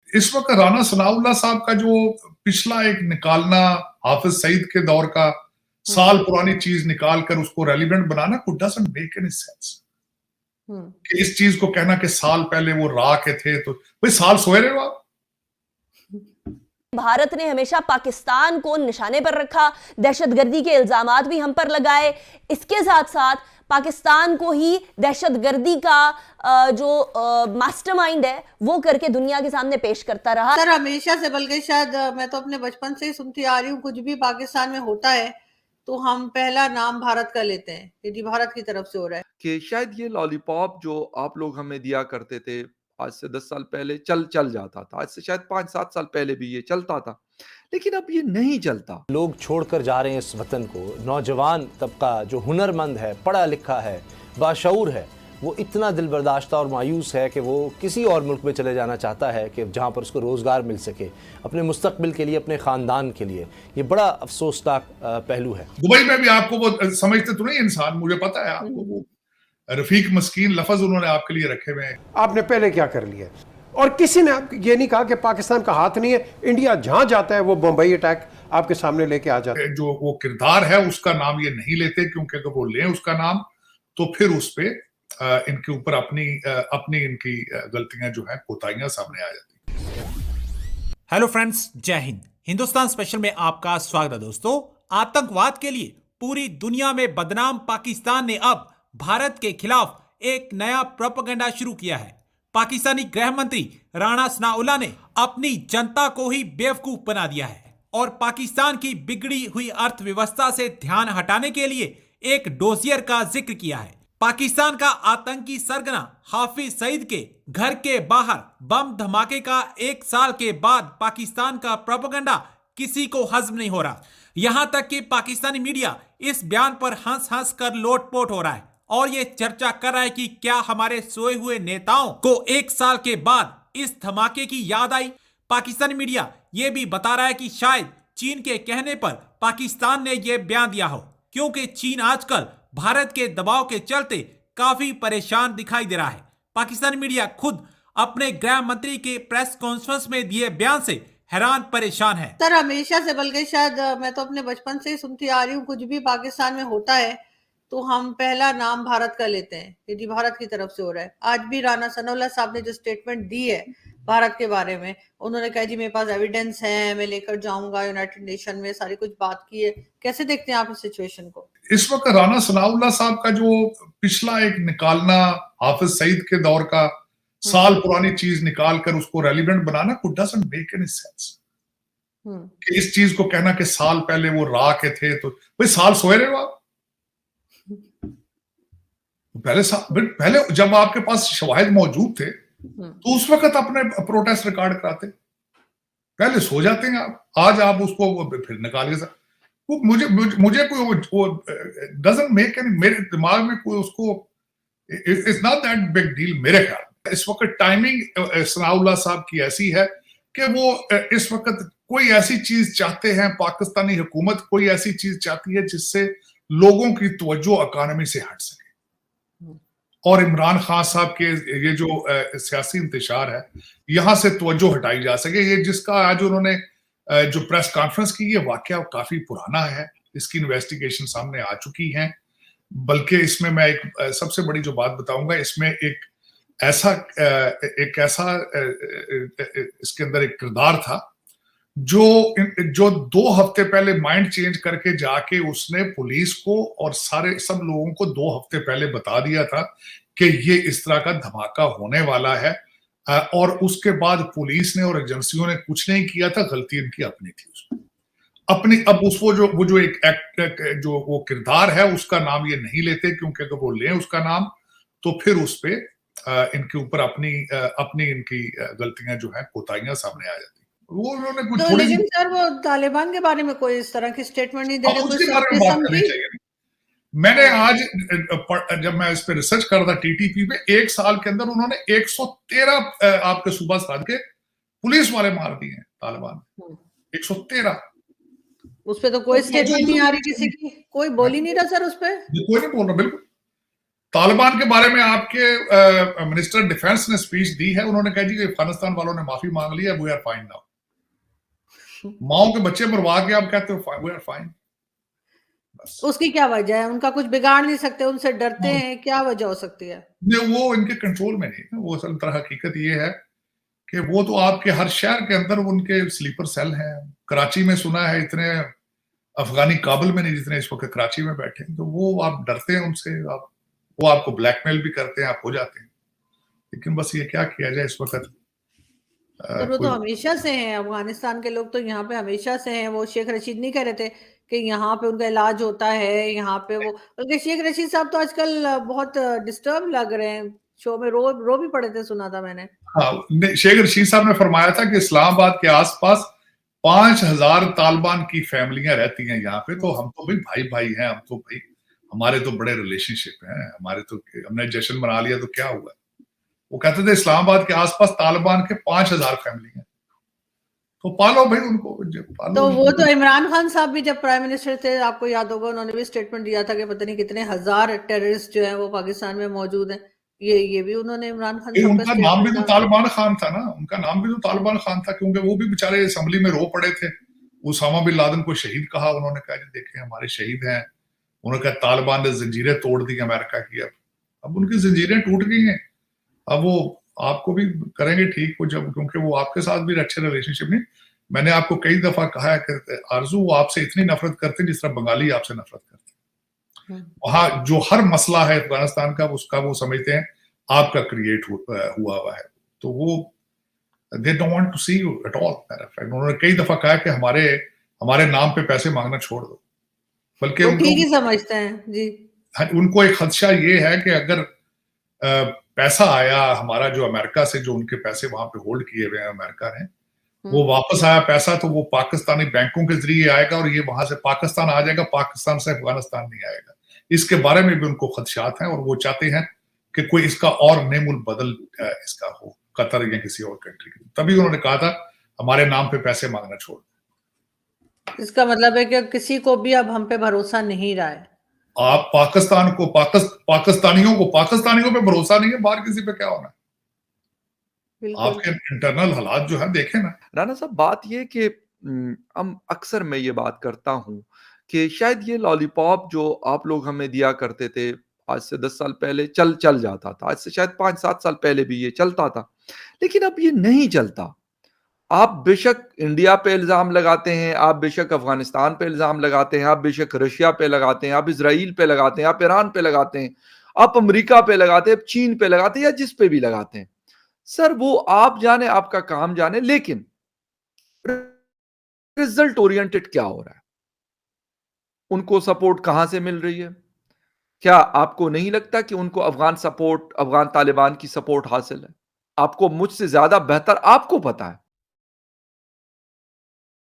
इस वक्त राना सनाउल्लाह साहब का जो पिछला एक निकालना, हाफिज सईद के दौर का साल पुरानी चीज निकाल कर उसको relevant banana, could doesn't make any sense. कि इस चीज को कहना कि साल पहले वो रा के थे, तो भाई साल सोए रहे हो आप। भारत ने हमेशा पाकिस्तान को निशाने पर रखा, दहशतगर्दी के इल्जामात भी हम पर लगाए, इसके साथ साथ पाकिस्तान को ही दहशतगर्दी का जो मास्टरमाइंड है वो करके दुनिया के सामने पेश करता रहा। सर हमेशा से, बल्कि शायद मैं तो अपने बचपन से ही सुनती आ रही हूँ, कुछ भी पाकिस्तान में होता है तो हम पहला नाम भारत का लेते हैं कि जी भारत की तरफ से हो रहा है। कि शायद ये लॉलीपॉप जो आप लोग हमें दिया करते थे आज से 10 साल पहले चल जाता था, आज से शायद 5-7 साल पहले भी ये चलता था, लेकिन अब ये नहीं चलता। लोग छोड़कर जा रहे हैं इस वतन को। नौजवान तबका जो हुनरमंद है, पढ़ा लिखा है, बाशऊर है, वो इतना दिल बर्दाश्ता और मायूस है कि वो किसी और मुल्क में चले जाना चाहता है कि जहाँ पर उसको रोज़गार मिल सके अपने मुस्तकबिल के लिए, अपने ख़ानदान के लिए। ये बड़ा अफसोसनाक पहलू है। दुबई में भी आपको वो समझते तो नहीं इंसान, मुझे पता है आपको, वो रफीक मस्कीन लफ्ज उन्होंने आपके लिए रखे हुए हैं। आपने पहले क्या कर लिया? और किसी ने ये नहीं कहा कि पाकिस्तान का हाथ नहीं है, इंडिया जहां जाता है वो बम्बई अटैक आपके सामने लेके आ जाता है। जो वो किरदार है उसका नाम ये नहीं लेते, क्योंकि अगर वो लें उसका नाम तो फिर उस पे इनके ऊपर अपनी इनकी गलतियां जो है, कोताहियां सामने आ जाती। हेलो फ्रेंड्स, जय हिंद। हिंदुस्तान स्पेशल में आपका स्वागत है। दोस्तों, आतंकवाद के लिए पूरी दुनिया में बदनाम पाकिस्तान ने अब भारत के खिलाफ एक नया प्रोपेगेंडा शुरू किया है। पाकिस्तानी गृह मंत्री राणा सनाउल्लाह ने अपनी जनता को ही बेवकूफ बना दिया है और पाकिस्तान की बिगड़ी हुई अर्थव्यवस्था से ध्यान हटाने के लिए एक डोजियर का जिक्र किया है। पाकिस्तान का आतंकी सरगना हाफिज सईद के घर के बाहर बम धमाके का 1 साल के बाद पाकिस्तान का प्रोपेगेंडा किसी को हजम नहीं हो रहा। यहां तक कि पाकिस्तानी मीडिया इस बयान पर हंस हंस कर लोटपोट हो रहा है और ये चर्चा कर रहा है कि क्या हमारे सोए हुए नेताओं को 1 साल के बाद इस धमाके की याद आई। पाकिस्तानी मीडिया ये भी बता रहा है कि शायद चीन के कहने पर पाकिस्तान ने यह बयान दिया हो, क्योंकि चीन आजकल भारत के दबाव के चलते काफी परेशान दिखाई दे रहा है। पाकिस्तानी मीडिया खुद अपने गृह मंत्री के प्रेस कॉन्फ्रेंस में दिए बयान से हैरान परेशान है। सर हमेशा से, बल्कि शायद मैं तो अपने बचपन से ही सुनती आ रही हूँ, कुछ भी पाकिस्तान में होता है तो हम पहला नाम भारत का लेते हैं कि जी भारत की तरफ से हो रहा है। आज भी राना सनाउल्लाह साहब ने जो स्टेटमेंट दी है भारत के बारे में, उन्होंने कहा जी मेरे पास एविडेंस है, मैं लेकर जाऊंगा यूनाइटेड नेशन में, सारी कुछ बात की है। कैसे देखते हैं आप इस सिचुएशन को? इस वक्त राना सनाउल्लाह साहब का जो पिछला एक निकालना, हाफिज सईद के दौर का साल पुरानी चीज निकाल कर उसको relevant banana, could doesn't make any sense. कि इस चीज को कहना कि साल पहले वो रा के थे, तो भाई साल सोए रहे हो आप। पहले जब आपके पास शवाहिद मौजूद थे तो उस वक्त अपने प्रोटेस्ट रिकॉर्ड कराते, पहले सो जाते हैं आप। आज आप उसको फिर निकाले। वो मुझे कोई डजंट मेक एनी, मेरे दिमाग में कोई उसको, it's not that big deal मेरे ख्याल। इस वक्त टाइमिंग सनाउल्लाह साहब की ऐसी है कि वो इस वक्त कोई ऐसी चीज चाहते हैं, पाकिस्तानी हुकूमत कोई ऐसी चीज चाहती है जिससे लोगों की तवज्जो इकॉनमी से हट सके। और इमरान खान साहब के ये जो सियासी इंतशार है, यहां से तवज्जो हटाई जा सके। ये जिसका आज उन्होंने जो प्रेस कॉन्फ्रेंस की, ये वाकया काफी पुराना है, इसकी इन्वेस्टिगेशन सामने आ चुकी है। बल्कि इसमें मैं एक सबसे बड़ी जो बात बताऊंगा, इसमें एक ऐसा इसके अंदर एक किरदार था जो 2 हफ्ते पहले माइंड चेंज करके जाके उसने पुलिस को और सब लोगों को 2 हफ्ते पहले बता दिया था कि ये इस तरह का धमाका होने वाला है। और उसके बाद पुलिस ने और एजेंसियों ने कुछ नहीं किया था, गलती इनकी अपनी थी उसमें अपनी। अब वो जो एक एक्ट जो वो किरदार है उसका नाम ये नहीं लेते, क्योंकि अगर वो लें उसका नाम तो फिर उस पे इनके ऊपर अपनी इनकी गलतियां जो है, कोताहियां सामने आ जाती। वो उन्होंने कुछ तो लेकिन सर वो तालिबान के बारे में कोई इस तरह की स्टेटमेंट नहीं दे रहे। मैंने आज जब मैं इस पे रिसर्च कर रहा था टीटीपी पे, 1 साल के अंदर उन्होंने 113 आपके सूबा साध के पुलिस वाले मार दिए हैं तालिबान। 113। उस पे तो कोई स्टेटमेंट नहीं आ रही किसी की, कोई बोल ही नहीं रहा सर उस पे। कोई नहीं बोल रहा, बिल्कुल। तालिबान के बारे में आपके मिनिस्टर डिफेंस ने स्पीच दी है, उन्होंने कहा जी कि अफगानिस्तान वालों ने माफी मांग ली है, वी आर फाइन नाउ। माओ के बच्चे मरवा के आप कहते हो वी आर फाइन। बस उसकी क्या वजह है? उनका कुछ बिगाड़ नहीं सकते, उनसे डरते हैं, क्या वजह हो सकती है? नहीं, वो इनके कंट्रोल में नहीं है। वो असल तरह हकीकत ये है कि वो तो आपके हर शहर के अंदर उनके स्लीपर सेल हैं। कराची में सुना है इतने अफगानी काबुल में नहीं जितने इस वक्त कराची में बैठे हैं। तो वो आप डरते हैं उनसे, वो आपको ब्लैकमेल भी करते हैं, आप हो जाते हैं। लेकिन बस ये क्या किया जाए इस वक्त। पर वो तो हमेशा से हैं, अफगानिस्तान के लोग तो यहाँ पे हमेशा से हैं। वो शेख रशीद नहीं कह रहे थे कि यहाँ पे उनका इलाज होता है, यहाँ पे वो, बल्कि शेख रशीद साहब तो आजकल बहुत डिस्टर्ब लग रहे हैं, शो में रो भी पड़े थे, सुना था मैंने। हाँ, शेख रशीद साहब ने फरमाया था कि इस्लामाबाद के आसपास 5000 तालिबान की फैमिलियां रहती हैं यहाँ पे, तो हम तो भाई भाई हैं, हम तो भाई हमारे तो बड़े रिलेशनशिप हैं, हमारे तो हमने जश्न मना लिया तो क्या हुआ। वो कहते थे इस्लामाबाद के आसपास तालिबान के 5000 फैमिली हैं, तो पालो भाई उनको, पालो। तो वो तो इमरान खान साहब भी जब प्राइम मिनिस्टर थे, आपको याद होगा, उन्होंने भी स्टेटमेंट दिया था कि पता नहीं कितने हजार टेररिस्ट जो है वो पाकिस्तान में मौजूद हैं। ये भी उन्होंने इमरान खान साहब उनका नाम भी तो तालिबान खान था ना, उनका नाम भी तो तालिबान खान था, क्योंकि वो भी बेचारे असेंबली में रो पड़े थे। उसामा बिन लादेन को शहीद कहा, उन्होंने कहा देखें हमारे शहीद हैं। उन्होंने कहा तालिबान ने जंजीरें तोड़ दी अमेरिका की, अब उनकी जंजीरें टूट गई हैं, अब वो आपको भी करेंगे ठीक हो, जब क्योंकि वो आपके साथ भी अच्छे रिलेशनशिप नहीं। मैंने आपको कई दफा कहा है कि आरजू वो आपसे इतनी नफरत करते हैं जिस तरह बंगाली आपसे नफरत करते हैं। वहां जो हर मसला है अफगानिस्तान का, उसका वो समझते हैं आपका क्रिएट हुआ है, तो वो they don't want to see you at all. उन्होंने कई दफा कहा कि हमारे नाम पे पैसे मांगना छोड़ दो, बल्कि वो ठीक ही समझते हैं जी। उनको एक खदशा ये है कि अगर पैसा आया हमारा जो अमेरिका से, जो उनके पैसे वहां पे होल्ड किए हुए हैं अमेरिका ने, वो वापस आया पैसा तो वो पाकिस्तानी बैंकों के जरिए आएगा और ये वहां से पाकिस्तान आ जाएगा, पाकिस्तान से अफगानिस्तान नहीं आएगा। इसके बारे में भी उनको खदशात हैं और वो चाहते हैं कि कोई इसका और नेमुल बदल इसका हो, कतर या किसी और कंट्री की। तभी उन्होंने कहा था हमारे नाम पे पैसे मांगना छोड़। इसका मतलब है कि किसी को भी अब हम पे भरोसा नहीं रहा है। आप पाकिस्तान को पाकिस्तानियों पे भरोसा नहीं है, बाहर किसी पे क्या होना। आपके इंटरनल हालात जो है देखें ना। राणा साहब, बात ये कि हम अक्सर मैं ये बात करता हूं कि शायद ये लॉलीपॉप जो आप लोग हमें दिया करते थे आज से 10 साल पहले चल जाता था, आज से शायद 5-7 साल पहले भी ये चलता था, लेकिन अब ये नहीं चलता। आप बेशक इंडिया पे इल्जाम लगाते हैं, आप बेशक अफगानिस्तान पे इल्जाम लगाते हैं, आप बेशक रशिया पे लगाते हैं, आप इजराइल पे लगाते हैं, आप ईरान पे लगाते हैं, आप अमेरिका पे लगाते हैं, चीन पे लगाते हैं, या जिस पे भी लगाते हैं। सर वो आप जाने, आपका काम जाने, लेकिन रिजल्ट ओरिएंटेड क्या हो रहा है? उनको सपोर्ट कहां से मिल रही है? क्या आपको नहीं लगता कि उनको अफगान तालिबान की सपोर्ट हासिल है? आपको मुझसे ज्यादा बेहतर आपको पता है